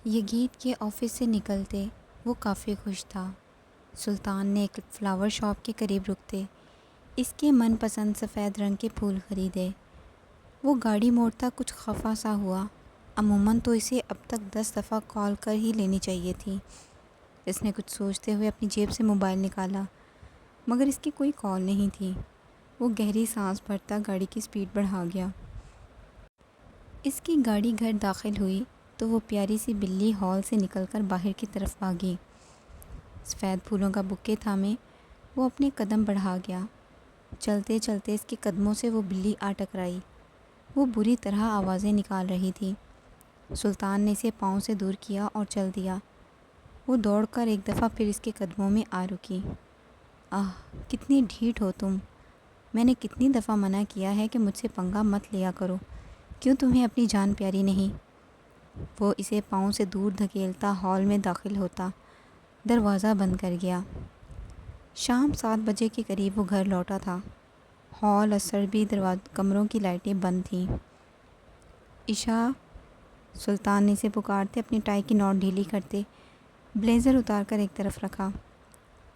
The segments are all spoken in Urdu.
یگید کے آفس سے نکلتے وہ کافی خوش تھا۔ سلطان نے ایک فلاور شاپ کے قریب رکتے اس کے من پسند سفید رنگ کے پھول خریدے۔ وہ گاڑی موڑتا کچھ خفا سا ہوا۔ عموماً تو اسے اب تک 10 دفعہ کال کر ہی لینی چاہیے تھی۔ اس نے کچھ سوچتے ہوئے اپنی جیب سے موبائل نکالا، مگر اس کی کوئی کال نہیں تھی۔ وہ گہری سانس بھرتا گاڑی کی سپیڈ بڑھا گیا۔ اس کی گاڑی گھر داخل ہوئی تو وہ پیاری سی بلی ہال سے نکل کر باہر کی طرف بھاگی۔ سفید پھولوں کا بکے تھامے وہ اپنے قدم بڑھا گیا۔ چلتے چلتے اس کے قدموں سے وہ بلی آ ٹکرائی۔ وہ بری طرح آوازیں نکال رہی تھی۔ سلطان نے اسے پاؤں سے دور کیا اور چل دیا۔ وہ دوڑ کر ایک دفعہ پھر اس کے قدموں میں آ رکی۔ آہ کتنی ڈھیٹ ہو تم! میں نے کتنی دفعہ منع کیا ہے کہ مجھ سے پنگا مت لیا کرو، کیوں تمہیں اپنی جان پیاری نہیں؟ وہ اسے پاؤں سے دور دھکیلتا ہال میں داخل ہوتا، دروازہ بند کر گیا۔ شام 7 بجے کے قریب وہ گھر لوٹا تھا۔ ہال اور سربی کمروں کی لائٹیں بند تھیں۔ عشاء! سلطان نے اسے پکارتے اپنی ٹائی کی نوٹ ڈھیلی کرتے بلیزر اتار کر ایک طرف رکھا۔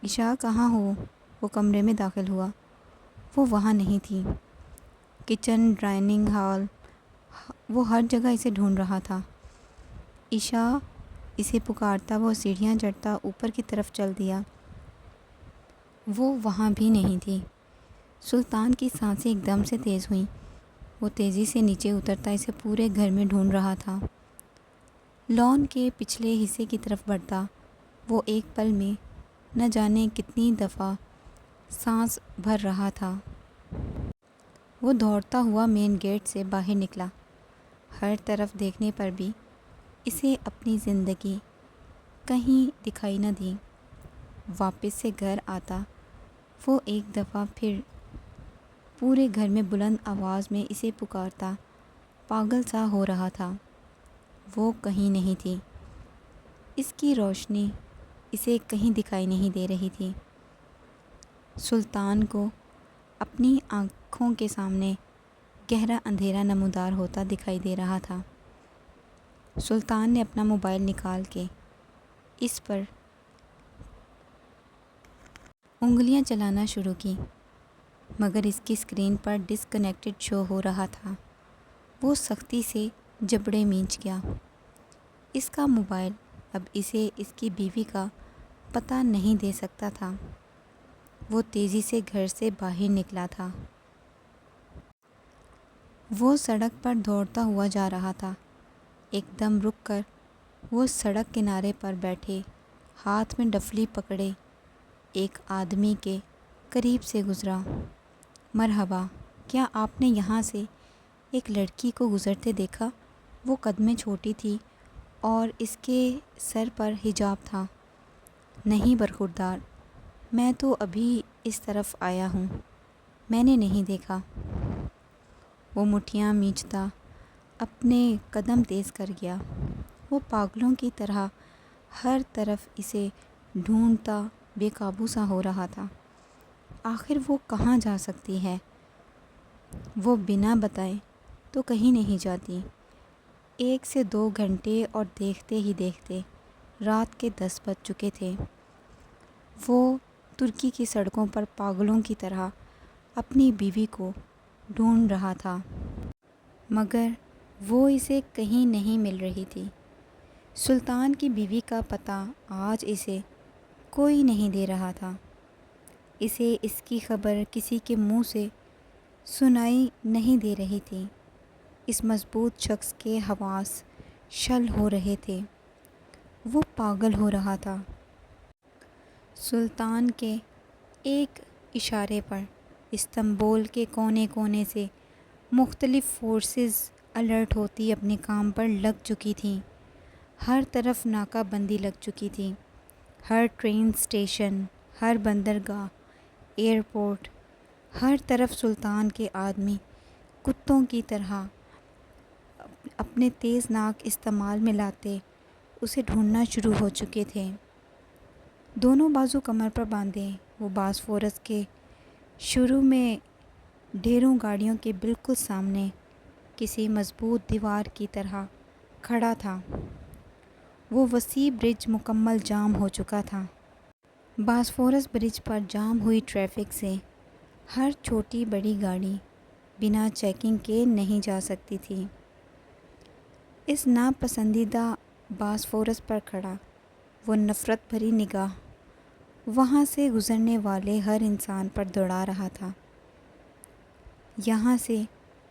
عشاء کہاں ہو؟ وہ کمرے میں داخل ہوا۔ وہ وہاں نہیں تھی۔ کچن، ڈائننگ ہال، وہ ہر جگہ اسے ڈھونڈ رہا تھا۔ عشاء! اسے پکارتا وہ سیڑھیاں چڑھتا اوپر کی طرف چل دیا۔ وہ وہاں بھی نہیں تھی۔ سلطان کی سانسیں ایک دم سے تیز ہوئیں۔ وہ تیزی سے نیچے اترتا اسے پورے گھر میں ڈھونڈ رہا تھا۔ لان کے پچھلے حصے کی طرف بڑھتا وہ ایک پل میں نہ جانے کتنی دفعہ سانس بھر رہا تھا۔ وہ دوڑتا ہوا مین گیٹ سے باہر نکلا۔ ہر طرف دیکھنے پر بھی اسے اپنی زندگی کہیں دکھائی نہ دی۔ واپس سے گھر آتا وہ ایک دفعہ پھر پورے گھر میں بلند آواز میں اسے پکارتا، پاگل سا ہو رہا تھا۔ وہ کہیں نہیں تھی۔ اس کی روشنی اسے کہیں دکھائی نہیں دے رہی تھی۔ سلطان کو اپنی آنکھوں کے سامنے گہرا اندھیرا نمودار ہوتا دکھائی دے رہا تھا۔ سلطان نے اپنا موبائل نکال کے اس پر انگلیاں چلانا شروع کی، مگر اس کی اسکرین پر ڈس کنیکٹڈ شو ہو رہا تھا۔ وہ سختی سے جبڑے مینچ گیا۔ اس کا موبائل اب اسے اس کی بیوی کا پتہ نہیں دے سکتا تھا۔ وہ تیزی سے گھر سے باہر نکلا تھا۔ وہ سڑک پر دوڑتا ہوا جا رہا تھا۔ ایک دم رک کر وہ سڑک کنارے پر بیٹھے ہاتھ میں ڈفلی پکڑے ایک آدمی کے قریب سے گزرا۔ مرحبا، کیا آپ نے یہاں سے ایک لڑکی کو گزرتے دیکھا؟ وہ قد میں چھوٹی تھی اور اس کے سر پر حجاب تھا۔ نہیں برخوردار، میں تو ابھی اس طرف آیا ہوں، میں نے نہیں دیکھا۔ وہ مٹھیاں مینچتا اپنے قدم تیز کر گیا۔ وہ پاگلوں کی طرح ہر طرف اسے ڈھونڈتا بے قابو سا ہو رہا تھا۔ آخر وہ کہاں جا سکتی ہے؟ وہ بنا بتائے تو کہیں نہیں جاتی۔ 1 سے 2 گھنٹے اور دیکھتے ہی دیکھتے رات کے 10 بج چکے تھے۔ وہ ترکی کی سڑکوں پر پاگلوں کی طرح اپنی بیوی کو ڈھونڈ رہا تھا، مگر وہ اسے کہیں نہیں مل رہی تھی۔ سلطان کی بیوی کا پتہ آج اسے کوئی نہیں دے رہا تھا۔ اسے اس کی خبر کسی کے منہ سے سنائی نہیں دے رہی تھی۔ اس مضبوط شخص کے حواس شل ہو رہے تھے۔ وہ پاگل ہو رہا تھا۔ سلطان کے ایک اشارے پر استنبول کے کونے کونے سے مختلف فورسز الرٹ ہوتی اپنے کام پر لگ چکی تھیں۔ ہر طرف ناکہ بندی لگ چکی تھی۔ ہر ٹرین اسٹیشن، ہر بندرگاہ، ایئرپورٹ، ہر طرف سلطان کے آدمی کتوں کی طرح اپنے تیز ناک استعمال میں لاتے اسے ڈھونڈنا شروع ہو چکے تھے۔ دونوں بازو کمر پر باندھے وہ باسفورس کے شروع میں ڈھیروں گاڑیوں کے بالکل سامنے کسی مضبوط دیوار کی طرح کھڑا تھا۔ وہ وسیع برج مکمل جام ہو چکا تھا۔ باسفورس برج پر جام ہوئی ٹریفک سے ہر چھوٹی بڑی گاڑی بنا چیکنگ کے نہیں جا سکتی تھی۔ اس ناپسندیدہ باسفورس پر کھڑا وہ نفرت بھری نگاہ وہاں سے گزرنے والے ہر انسان پر دوڑا رہا تھا۔ یہاں سے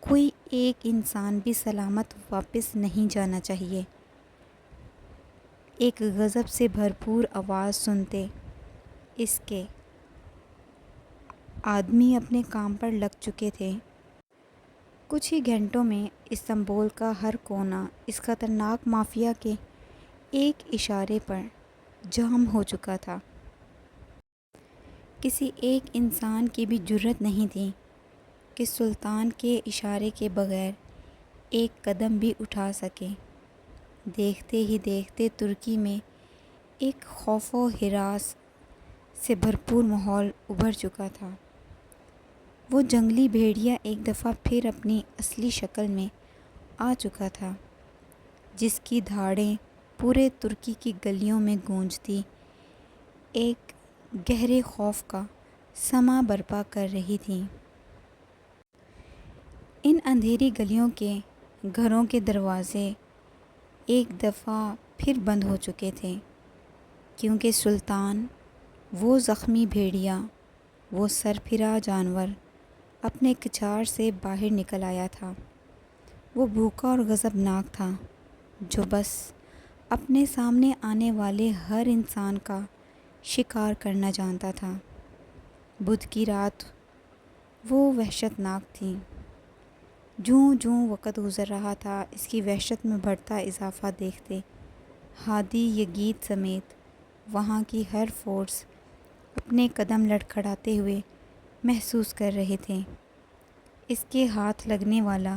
کوئی ایک انسان بھی سلامت واپس نہیں جانا چاہیے۔ ایک غضب سے بھرپور آواز سنتے اس کے آدمی اپنے کام پر لگ چکے تھے۔ کچھ ہی گھنٹوں میں استنبول کا ہر کونا اس خطرناک مافیا کے ایک اشارے پر جام ہو چکا تھا۔ کسی ایک انسان کی بھی جرأت نہیں تھی کہ سلطان کے اشارے کے بغیر ایک قدم بھی اٹھا سکے۔ دیکھتے ہی دیکھتے ترکی میں ایک خوف و ہراس سے بھرپور ماحول ابھر چکا تھا۔ وہ جنگلی بھیڑیا ایک دفعہ پھر اپنی اصلی شکل میں آ چکا تھا، جس کی دھاڑیں پورے ترکی کی گلیوں میں گونجتی ایک گہرے خوف کا سماں برپا کر رہی تھیں۔ ان اندھیری گلیوں کے گھروں کے دروازے ایک دفعہ پھر بند ہو چکے تھے، کیونکہ سلطان، وہ زخمی بھیڑیا، وہ سرپھرا جانور اپنے کچار سے باہر نکل آیا تھا۔ وہ بھوکا اور غضبناک تھا، جو بس اپنے سامنے آنے والے ہر انسان کا شکار کرنا جانتا تھا۔ بدھ کی رات وہ وحشتناک تھی۔ جوں جوں وقت گزر رہا تھا، اس کی وحشت میں بڑھتا اضافہ دیکھتے ہادی یگید سمیت وہاں کی ہر فورس اپنے قدم لڑکھڑاتے ہوئے محسوس کر رہے تھے۔ اس کے ہاتھ لگنے والا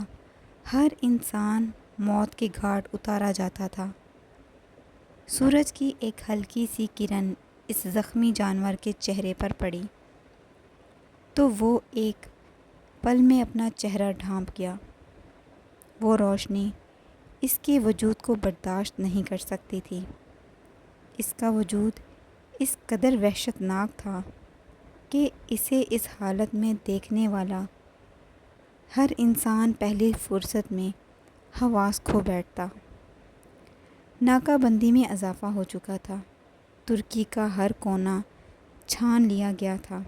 ہر انسان موت کے گھاٹ اتارا جاتا تھا۔ سورج کی ایک ہلکی سی کرن اس زخمی جانور کے چہرے پر پڑی تو وہ ایک پل میں اپنا چہرہ ڈھانپ گیا۔ وہ روشنی اس کے وجود کو برداشت نہیں کر سکتی تھی۔ اس کا وجود اس قدر وحشتناک تھا کہ اسے اس حالت میں دیکھنے والا ہر انسان پہلی فرصت میں حواس کھو بیٹھتا۔ ناکہ بندی میں اضافہ ہو چکا تھا۔ ترکی کا ہر کونا چھان لیا گیا تھا،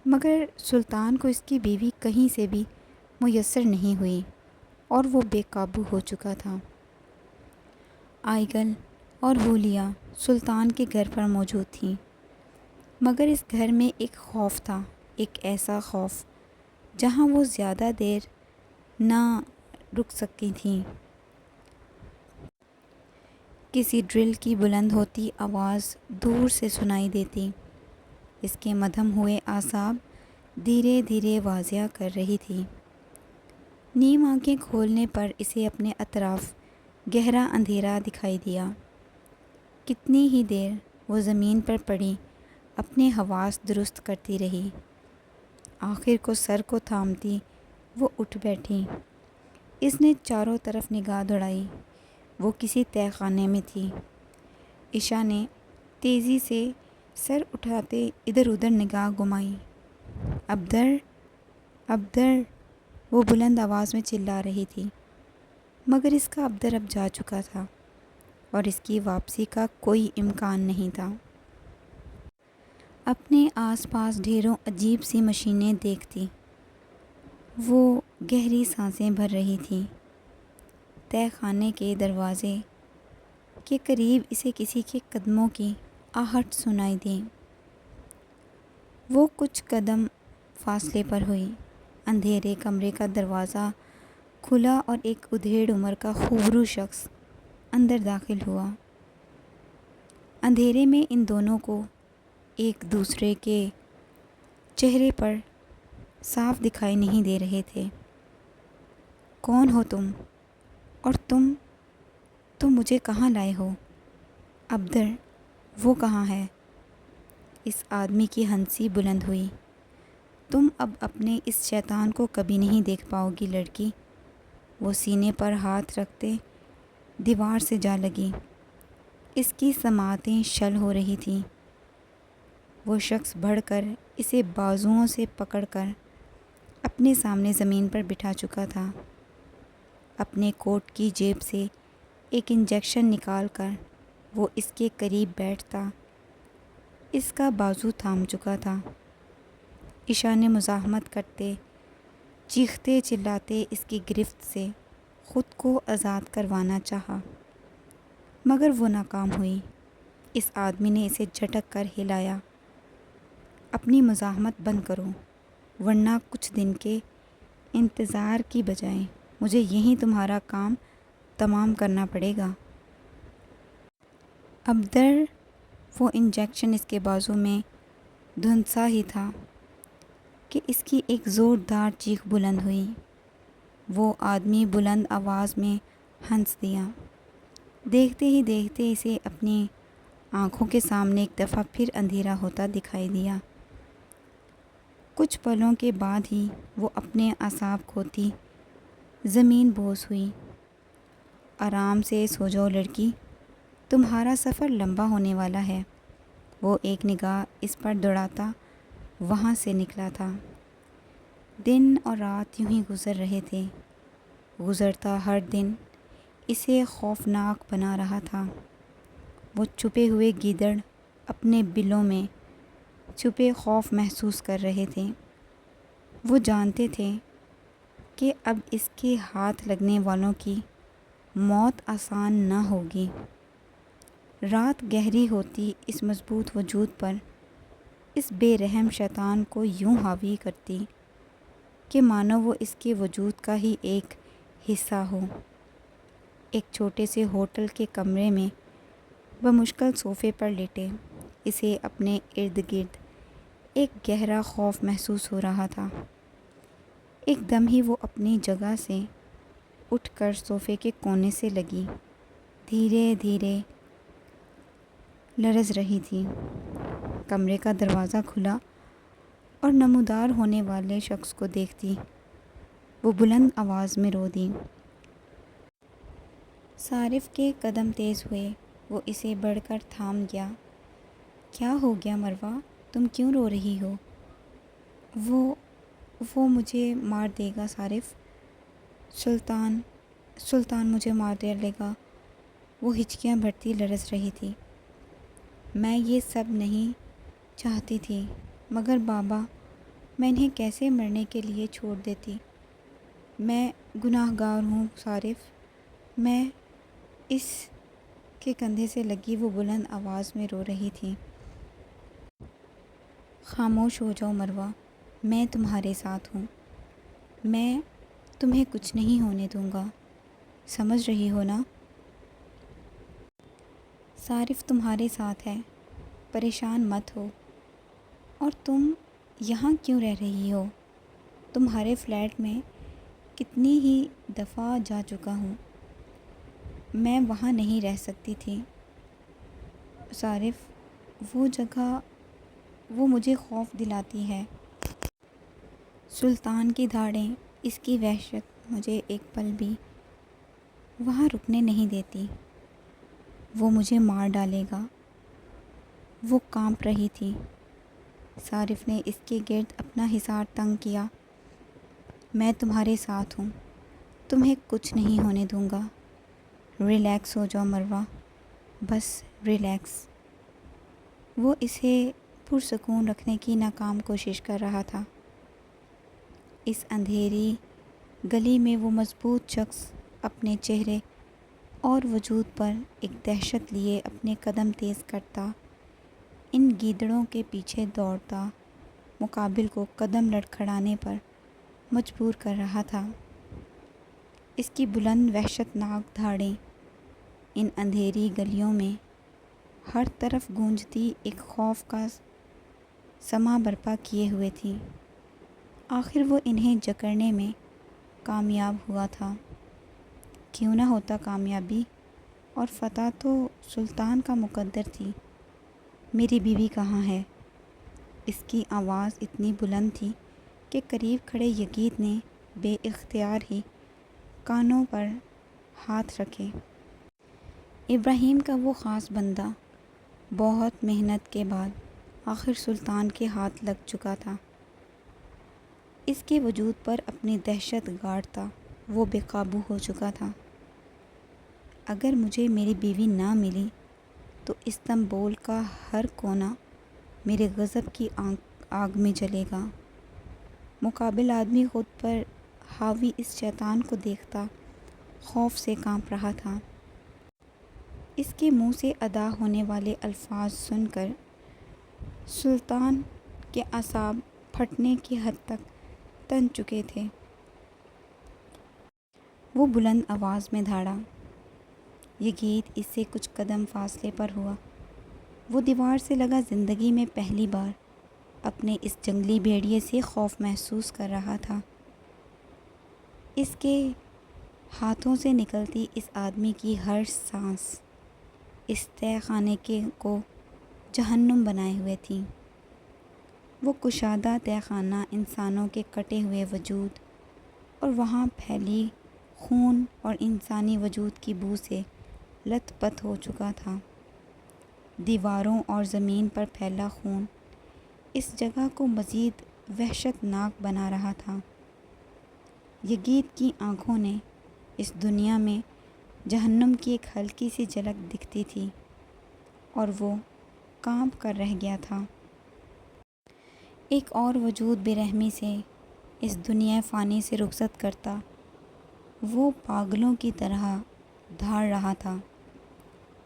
مگر سلطان کو اس کی بیوی کہیں سے بھی میسر نہیں ہوئی اور وہ بے قابو ہو چکا تھا۔ آئیگل اور ہولیا سلطان کے گھر پر موجود تھیں، مگر اس گھر میں ایک خوف تھا، ایک ایسا خوف جہاں وہ زیادہ دیر نہ رک سکتی تھیں۔ کسی ڈرل کی بلند ہوتی آواز دور سے سنائی دیتی، اس کے مدھم ہوئے اعصاب دھیرے دھیرے واضح کر رہی تھی۔ نیم آنکھیں کھولنے پر اسے اپنے اطراف گہرا اندھیرا دکھائی دیا۔ کتنی ہی دیر وہ زمین پر پڑی اپنے حواس درست کرتی رہی۔ آخر کو سر کو تھامتی وہ اٹھ بیٹھی۔ اس نے چاروں طرف نگاہ دوڑائی، وہ کسی تہہ خانے میں تھی۔ عشا نے تیزی سے سر اٹھاتے ادھر ادھر نگاہ گھمائی۔ ابدر، ابدر، وہ بلند آواز میں چلا رہی تھی، مگر اس کا ابدر اب جا چکا تھا اور اس کی واپسی کا کوئی امکان نہیں تھا۔ اپنے آس پاس ڈھیروں عجیب سی مشینیں دیکھتی وہ گہری سانسیں بھر رہی تھی۔ تہہ خانے کے دروازے کے قریب اسے کسی کے قدموں کی آہٹ سنائی دی۔ وہ کچھ قدم فاصلے پر ہوئی۔ اندھیرے کمرے کا دروازہ کھلا اور ایک ادھیڑ عمر کا خوبرو شخص اندر داخل ہوا۔ اندھیرے میں ان دونوں کو ایک دوسرے کے چہرے پر صاف دکھائی نہیں دے رہے تھے۔ کون ہو تم؟ اور تم مجھے کہاں لائے ہو؟ ابدر، وہ کہاں ہے؟ اس آدمی کی ہنسی بلند ہوئی۔ تم اب اپنے اس شیطان کو کبھی نہیں دیکھ پاؤ گی لڑکی۔ وہ سینے پر ہاتھ رکھتے دیوار سے جا لگی۔ اس کی سماعتیں شل ہو رہی تھیں۔ وہ شخص بڑھ کر اسے بازوؤں سے پکڑ کر اپنے سامنے زمین پر بٹھا چکا تھا۔ اپنے کوٹ کی جیب سے ایک انجیکشن نکال کر وہ اس کے قریب بیٹھتا۔ اس کا بازو تھام چکا تھا۔ عشاء نے مزاحمت کرتے، چیختے چلاتے اس کی گرفت سے خود کو آزاد کروانا چاہا، مگر وہ ناکام ہوئی۔ اس آدمی نے اسے جھٹک کر ہلایا۔ اپنی مزاحمت بند کرو، ورنہ کچھ دن کے انتظار کی بجائے مجھے یہیں تمہارا کام تمام کرنا پڑے گا۔ ابدر وہ انجیکشن اس کے بازو میں دھنسا ہی تھا کہ اس کی ایک زوردار چیخ بلند ہوئی۔ وہ آدمی بلند آواز میں ہنس دیا۔ دیکھتے ہی دیکھتے اسے اپنی آنکھوں کے سامنے ایک دفعہ پھر اندھیرا ہوتا دکھائی دیا۔ کچھ پلوں کے بعد ہی وہ اپنے اعصاب کھوتی زمین بوس ہوئی۔ آرام سے سو جاؤ لڑکی، تمہارا سفر لمبا ہونے والا ہے۔ وہ ایک نگاہ اس پر دوڑاتا وہاں سے نکلا تھا۔ دن اور رات یوں ہی گزر رہے تھے۔ گزرتا ہر دن اسے خوفناک بنا رہا تھا۔ وہ چھپے ہوئے گیدڑ اپنے بلوں میں چھپے خوف محسوس کر رہے تھے۔ وہ جانتے تھے کہ اب اس کے ہاتھ لگنے والوں کی موت آسان نہ ہوگی۔ رات گہری ہوتی اس مضبوط وجود پر اس بے رحم شیطان کو یوں حاوی کرتی کہ مانو وہ اس کے وجود کا ہی ایک حصہ ہو۔ ایک چھوٹے سے ہوٹل کے کمرے میں بمشکل صوفے پر لیٹے اسے اپنے ارد گرد ایک گہرا خوف محسوس ہو رہا تھا۔ ایک دم ہی وہ اپنی جگہ سے اٹھ کر صوفے کے کونے سے لگی، دھیرے دھیرے لرز رہی تھی۔ کمرے کا دروازہ کھلا اور نمودار ہونے والے شخص کو دیکھتی وہ بلند آواز میں رو دی۔ صارف کے قدم تیز ہوئے، وہ اسے بڑھ کر تھام گیا۔ کیا ہو گیا مروہ، تم کیوں رو رہی ہو؟ وہ مجھے مار دے گا صارف، سلطان مجھے مار ڈالے گا۔ وہ ہچکیاں بھرتی لرز رہی تھی۔ میں یہ سب نہیں چاہتی تھی، مگر بابا، میں انہیں کیسے مرنے کے لیے چھوڑ دیتی؟ میں گناہ گار ہوں صارف، میں اس کے کندھے سے لگی وہ بلند آواز میں رو رہی تھی۔ خاموش ہو جاؤ مروہ، میں تمہارے ساتھ ہوں، میں تمہیں کچھ نہیں ہونے دوں گا، سمجھ رہی ہو نا؟ صارف تمہارے ساتھ ہے، پریشان مت ہو۔ اور تم یہاں کیوں رہ رہی ہو؟ تمہارے فلیٹ میں کتنی ہی دفعہ جا چکا ہوں، میں وہاں نہیں رہ سکتی تھی صارف، وہ جگہ وہ مجھے خوف دلاتی ہے۔ سلطان کی دھاڑیں، اس کی وحشت مجھے ایک پل بھی وہاں رکنے نہیں دیتی۔ وہ مجھے مار ڈالے گا۔ وہ کانپ رہی تھی۔ صارف نے اس کے گرد اپنا حصار تنگ کیا۔ میں تمہارے ساتھ ہوں، تمہیں کچھ نہیں ہونے دوں گا۔ ریلیکس ہو جاؤ مروہ، بس ریلیکس۔ وہ اسے پرسکون رکھنے کی ناکام کوشش کر رہا تھا۔ اس اندھیری گلی میں وہ مضبوط شخص اپنے چہرے اور وجود پر ایک دہشت لیے اپنے قدم تیز کرتا، ان گیدڑوں کے پیچھے دوڑتا، مقابل کو قدم لڑکھڑانے پر مجبور کر رہا تھا۔ اس کی بلند وحشت ناک دھاڑیں ان اندھیری گلیوں میں ہر طرف گونجتی ایک خوف کا سماں برپا کیے ہوئے تھی۔ آخر وہ انہیں جکڑنے میں کامیاب ہوا تھا۔ کیوں نہ ہوتا کامیابی، اور فتح تو سلطان کا مقدر تھی۔ میری بیوی کہاں ہے؟ اس کی آواز اتنی بلند تھی کہ قریب کھڑے یزید نے بے اختیار ہی کانوں پر ہاتھ رکھے۔ ابراہیم کا وہ خاص بندہ بہت محنت کے بعد آخر سلطان کے ہاتھ لگ چکا تھا۔ اس کے وجود پر اپنی دہشت گارڈ تھا، وہ بے قابو ہو چکا تھا۔ اگر مجھے میری بیوی نہ ملی تو استنبول کا ہر کونا میرے غضب کی آگ میں جلے گا۔ مقابل آدمی خود پر حاوی اس شیطان کو دیکھتا خوف سے کانپ رہا تھا۔ اس کے منہ سے ادا ہونے والے الفاظ سن کر سلطان کے اعصاب پھٹنے کی حد تک تن چکے تھے۔ وہ بلند آواز میں دھاڑا۔ یزید اس سے کچھ قدم فاصلے پر ہوا۔ وہ دیوار سے لگا زندگی میں پہلی بار اپنے اس جنگلی بھیڑیے سے خوف محسوس کر رہا تھا۔ اس کے ہاتھوں سے نکلتی اس آدمی کی ہر سانس اس تہہ خانے کو جہنم بنائے ہوئے تھی۔ وہ کشادہ تہہ خانہ انسانوں کے کٹے ہوئے وجود اور وہاں پھیلی خون اور انسانی وجود کی بو سے لت پت ہو چکا تھا۔ دیواروں اور زمین پر پھیلا خون اس جگہ کو مزید وحشت ناک بنا رہا تھا۔ یزید کی آنکھوں نے اس دنیا میں جہنم کی ایک ہلکی سی جھلک دکھتی تھی اور وہ کانپ کر رہ گیا تھا۔ ایک اور وجود بے رحمی سے اس دنیا فانی سے رخصت کرتا وہ پاگلوں کی طرح دھاڑ رہا تھا۔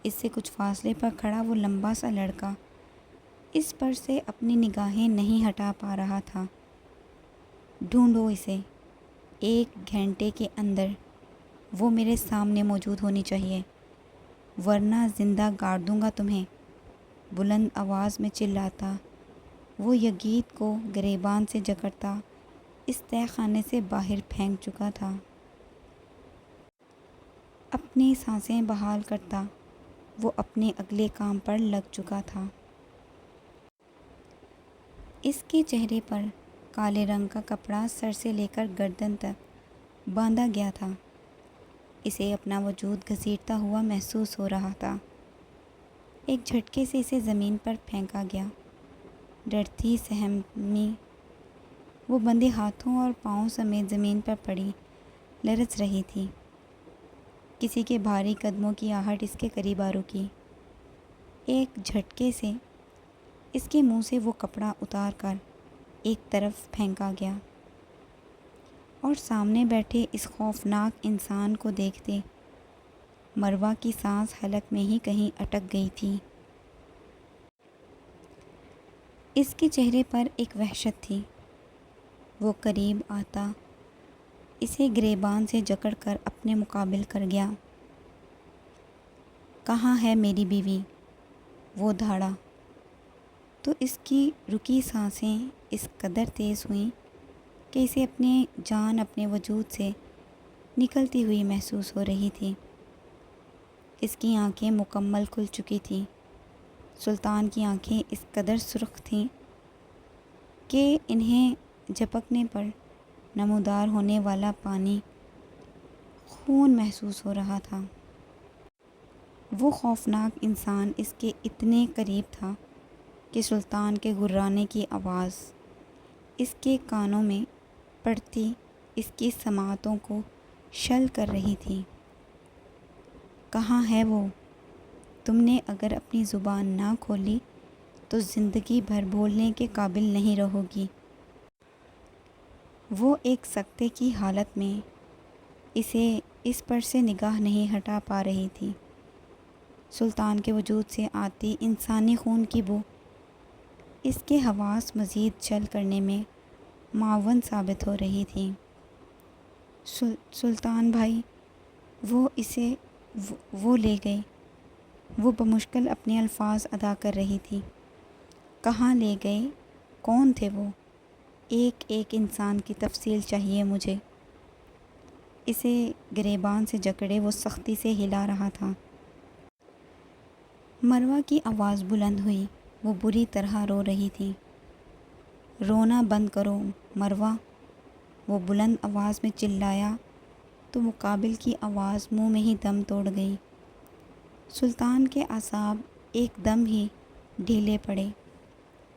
اس سے کچھ فاصلے پر کھڑا وہ لمبا سا لڑکا اس پر سے اپنی نگاہیں نہیں ہٹا پا رہا تھا۔ ڈھونڈو اسے، 1 گھنٹے کے اندر وہ میرے سامنے موجود ہونی چاہیے، ورنہ زندہ گاڑ دوں گا تمہیں۔ بلند آواز میں چلاتا وہ یزید کو گریبان سے جکڑتا اس تہہ خانے سے باہر پھینک چکا تھا۔ اپنی سانسیں بحال کرتا وہ اپنے اگلے کام پر لگ چکا تھا۔ اس کے چہرے پر کالے رنگ کا کپڑا سر سے لے کر گردن تک باندھا گیا تھا۔ اسے اپنا وجود گھسیٹتا ہوا محسوس ہو رہا تھا۔ ایک جھٹکے سے اسے زمین پر پھینکا گیا۔ ڈرتی سہمی وہ بندھے ہاتھوں اور پاؤں سمیت زمین پر پڑی لرز رہی تھی۔ کسی کے بھاری قدموں کی آہٹ اس کے قریب آ رکی۔ ایک جھٹکے سے اس کے منہ سے وہ کپڑا اتار کر ایک طرف پھینکا گیا اور سامنے بیٹھے اس خوفناک انسان کو دیکھتے مروہ کی سانس حلق میں ہی کہیں اٹک گئی تھی۔ اس کے چہرے پر ایک وحشت تھی۔ وہ قریب آتا اسے گریبان سے جکڑ کر اپنے مقابل کر گیا۔ کہاں ہے میری بیوی؟ وہ دھاڑا تو اس کی رکی سانسیں اس قدر تیز ہوئیں کہ اسے اپنی جان اپنے وجود سے نکلتی ہوئی محسوس ہو رہی تھی۔ اس کی آنکھیں مکمل کھل چکی تھیں۔ سلطان کی آنکھیں اس قدر سرخ تھیں کہ انہیں جھپکنے پر نمودار ہونے والا پانی خون محسوس ہو رہا تھا۔ وہ خوفناک انسان اس کے اتنے قریب تھا کہ سلطان کے گھرانے کی آواز اس کے کانوں میں پڑتی اس کی سماعتوں کو شل کر رہی تھی۔ کہاں ہے وہ؟ تم نے اگر اپنی زبان نہ کھولی تو زندگی بھر بولنے کے قابل نہیں رہو گی۔ وہ ایک سکتے کی حالت میں اسے اس پر سے نگاہ نہیں ہٹا پا رہی تھی۔ سلطان کے وجود سے آتی انسانی خون کی بو اس کے حواس مزید چل کرنے میں معاون ثابت ہو رہی تھی۔ سلطان بھائی، وہ لے گئے۔ وہ بمشکل اپنے الفاظ ادا کر رہی تھی۔ کہاں لے گئے؟ کون تھے وہ؟ ایک ایک انسان کی تفصیل چاہیے مجھے۔ اسے گریبان سے جکڑے وہ سختی سے ہلا رہا تھا۔ مروہ کی آواز بلند ہوئی۔ وہ بری طرح رو رہی تھی۔ رونا بند کرو مروہ، وہ بلند آواز میں چلایا تو مقابل کی آواز منہ میں ہی دم توڑ گئی۔ سلطان کے اعصاب ایک دم ہی ڈھیلے پڑے۔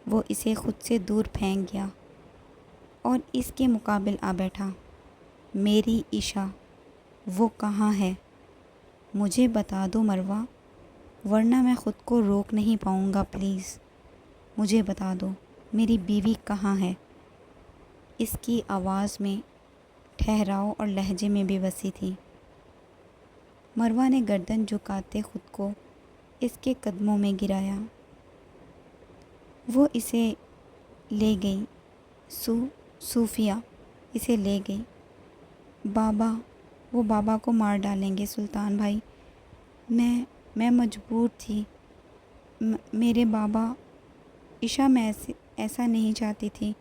وہ اسے خود سے دور پھینک گیا اور اس کے مقابل آ بیٹھا۔ میری عشا، وہ کہاں ہے؟ مجھے بتا دو مروہ، ورنہ میں خود کو روک نہیں پاؤں گا، پلیز مجھے بتا دو میری بیوی کہاں ہے؟ اس کی آواز میں ٹھہراؤ اور لہجے میں بے بسی تھی۔ مروہ نے گردن جھکاتے خود کو اس کے قدموں میں گرایا۔ وہ اسے لے گئی، صوفیہ اسے لے گئی۔ بابا، وہ بابا کو مار ڈالیں گے سلطان بھائی، میں مجبور تھی، میرے بابا۔ عشا، میں ایسا نہیں چاہتی تھی۔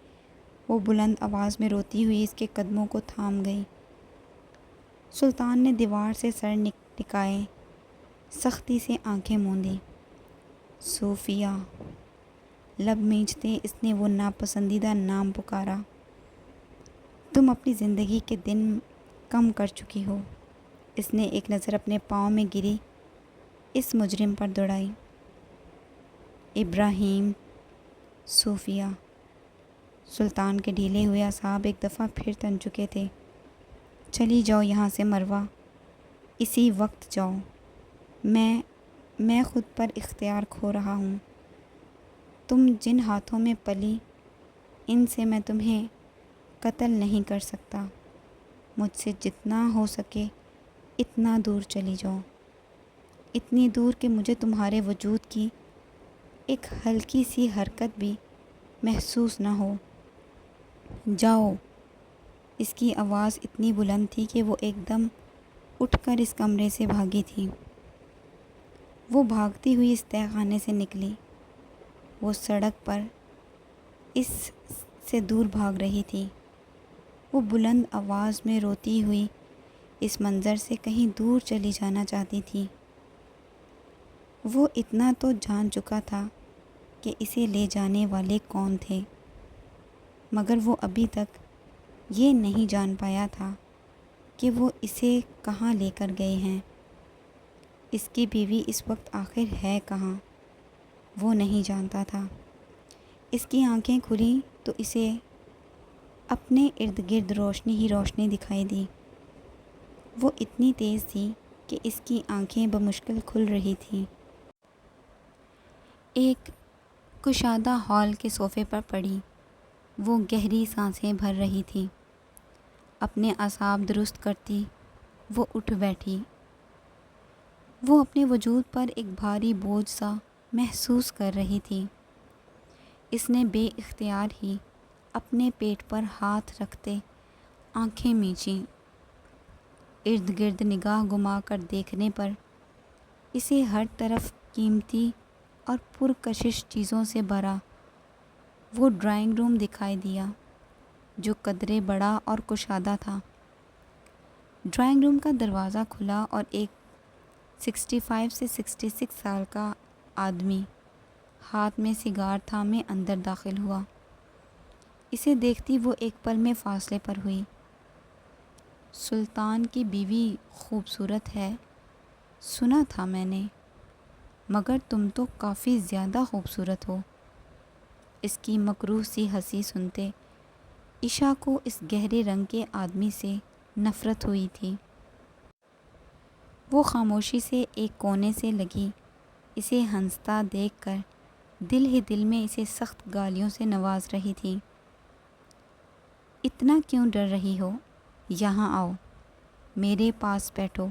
وہ بلند آواز میں روتی ہوئی اس کے قدموں کو تھام گئی۔ سلطان نے دیوار سے سر ٹکائے، سختی سے آنکھیں موندی۔ صوفیہ، لب مینچتے اس نے وہ ناپسندیدہ نام پکارا۔ تم اپنی زندگی کے دن کم کر چکی ہو۔ اس نے ایک نظر اپنے پاؤں میں گری اس مجرم پر دوڑائی۔ ابراہیم، صوفیہ۔ سلطان کے ڈھیلے ہوئے اعصاب ایک دفعہ پھر تن چکے تھے۔ چلی جاؤ یہاں سے مروہ، اسی وقت جاؤ۔ میں خود پر اختیار کھو رہا ہوں۔ تم جن ہاتھوں میں پلی، ان سے میں تمہیں قتل نہیں کر سکتا۔ مجھ سے جتنا ہو سکے اتنا دور چلی جاؤ، اتنی دور کہ مجھے تمہارے وجود کی ایک ہلکی سی حرکت بھی محسوس نہ ہو۔ جاؤ۔ اس کی آواز اتنی بلند تھی کہ وہ ایک دم اٹھ کر اس کمرے سے بھاگی تھی۔ وہ بھاگتی ہوئی اس تہہ خانے سے نکلی۔ وہ سڑک پر اس سے دور بھاگ رہی تھی۔ وہ بلند آواز میں روتی ہوئی اس منظر سے کہیں دور چلی جانا چاہتی تھی۔ وہ اتنا تو جان چکا تھا کہ اسے لے جانے والے کون تھے، مگر وہ ابھی تک یہ نہیں جان پایا تھا کہ وہ اسے کہاں لے کر گئے ہیں۔ اس کی بیوی اس وقت آخر ہے کہاں، وہ نہیں جانتا تھا۔ اس کی آنکھیں کھلیں تو اسے اپنے ارد گرد روشنی ہی روشنی دکھائی دی۔ وہ اتنی تیز تھی کہ اس کی آنکھیں بمشکل کھل رہی تھیں۔ ایک کشادہ ہال کے صوفے پر پڑی وہ گہری سانسیں بھر رہی تھی۔ اپنے اعصاب درست کرتی وہ اٹھ بیٹھی۔ وہ اپنے وجود پر ایک بھاری بوجھ سا محسوس کر رہی تھی۔ اس نے بے اختیار ہی اپنے پیٹ پر ہاتھ رکھتے آنکھیں میچیں۔ ارد گرد نگاہ گما کر دیکھنے پر اسے ہر طرف قیمتی اور پرکشش چیزوں سے بھرا وہ ڈرائنگ روم دکھائی دیا، جو قدرے بڑا اور کشادہ تھا۔ ڈرائنگ روم کا دروازہ کھلا اور ایک 65 سے 66 سال کا آدمی ہاتھ میں سگار تھامے اندر داخل ہوا۔ اسے دیکھتی وہ ایک پل میں فاصلے پر ہوئی۔ سلطان کی بیوی خوبصورت ہے، سنا تھا میں نے، مگر تم تو کافی زیادہ خوبصورت ہو۔ اس کی مکروہ سی ہنسی سنتے عشا کو اس گہرے رنگ کے آدمی سے نفرت ہوئی تھی۔ وہ خاموشی سے ایک کونے سے لگی اسے ہنستا دیکھ کر دل ہی دل میں اسے سخت گالیوں سے نواز رہی تھی۔ اتنا کیوں ڈر رہی ہو؟ یہاں آؤ، میرے پاس بیٹھو،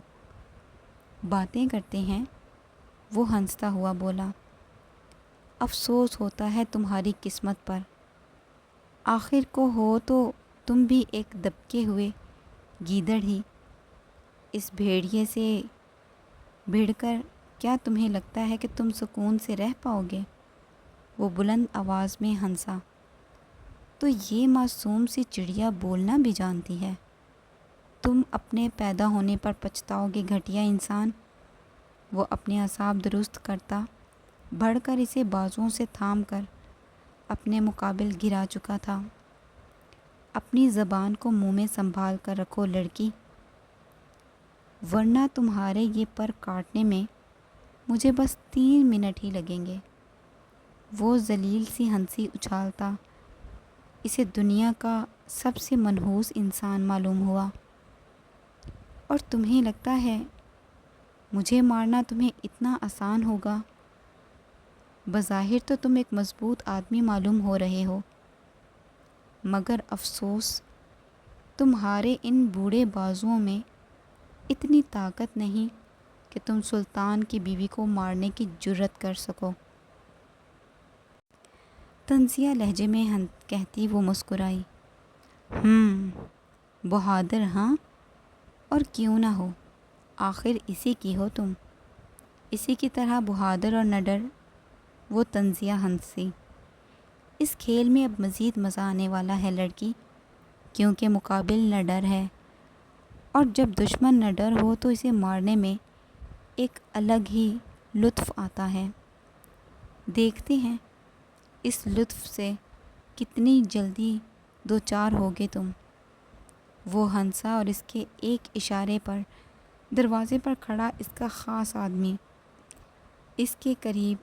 باتیں کرتے ہیں۔ وہ ہنستا ہوا بولا۔ افسوس ہوتا ہے تمہاری قسمت پر، آخر کو ہو تو تم بھی ایک دبکے ہوئے گیدڑ ہی۔ اس بھیڑیے سے بھڑ کر کیا تمہیں لگتا ہے کہ تم سکون سے رہ پاؤ گے؟ وہ بلند آواز میں ہنسا۔ تو یہ معصوم سی چڑیا بولنا بھی جانتی ہے؟ تم اپنے پیدا ہونے پر پچھتاؤ گے، گھٹیا انسان۔ وہ اپنے اعصاب درست کرتا بڑھ کر اسے بازوؤں سے تھام کر اپنے مقابل گرا چکا تھا۔ اپنی زبان کو منہ میں سنبھال کر رکھو لڑکی، ورنہ تمہارے یہ پر کاٹنے میں مجھے بس 3 منٹ ہی لگیں گے۔ وہ ذلیل سی ہنسی اچھالتا اسے دنیا کا سب سے منحوس انسان معلوم ہوا۔ اور تمہیں لگتا ہے مجھے مارنا تمہیں اتنا آسان ہوگا؟ بظاہر تو تم ایک مضبوط آدمی معلوم ہو رہے ہو، مگر افسوس تمہارے ان بوڑھے بازوؤں میں اتنی طاقت نہیں کہ تم سلطان کی بیوی کو مارنے کی جرت کر سکو۔ طنزیہ لہجے میں کہتی وہ مسکرائی۔ بہادر ہاں، اور کیوں نہ ہو، آخر اسی کی ہو تم، اسی کی طرح بہادر اور نڈر۔ وہ طنزیہ ہنسی۔ اس کھیل میں اب مزید مزہ آنے والا ہے لڑکی، کیونکہ مقابل نڈر ہے، اور جب دشمن نڈر ہو تو اسے مارنے میں ایک الگ ہی لطف آتا ہے۔ دیکھتے ہیں اس لطف سے کتنی جلدی دوچار ہوگے تم۔ وہ ہنسا اور اس کے ایک اشارے پر دروازے پر کھڑا اس کا خاص آدمی اس کے قریب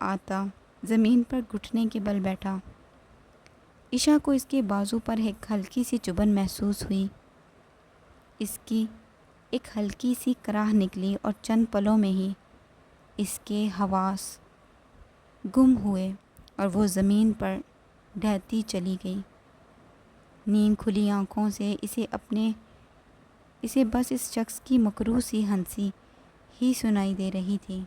آتا زمین پر گھٹنے کے بل بیٹھا۔ عشا کو اس کے بازو پر ایک ہلکی سی چبھن محسوس ہوئی۔ اس کی ایک ہلکی سی کراہ نکلی اور چند پلوں میں ہی اس کے حواس گم ہوئے اور وہ زمین پر ڈھہتی چلی گئی۔ نیم کھلی آنکھوں سے اسے بس اس شخص کی مکروہ سی ہنسی ہی سنائی دے رہی تھی۔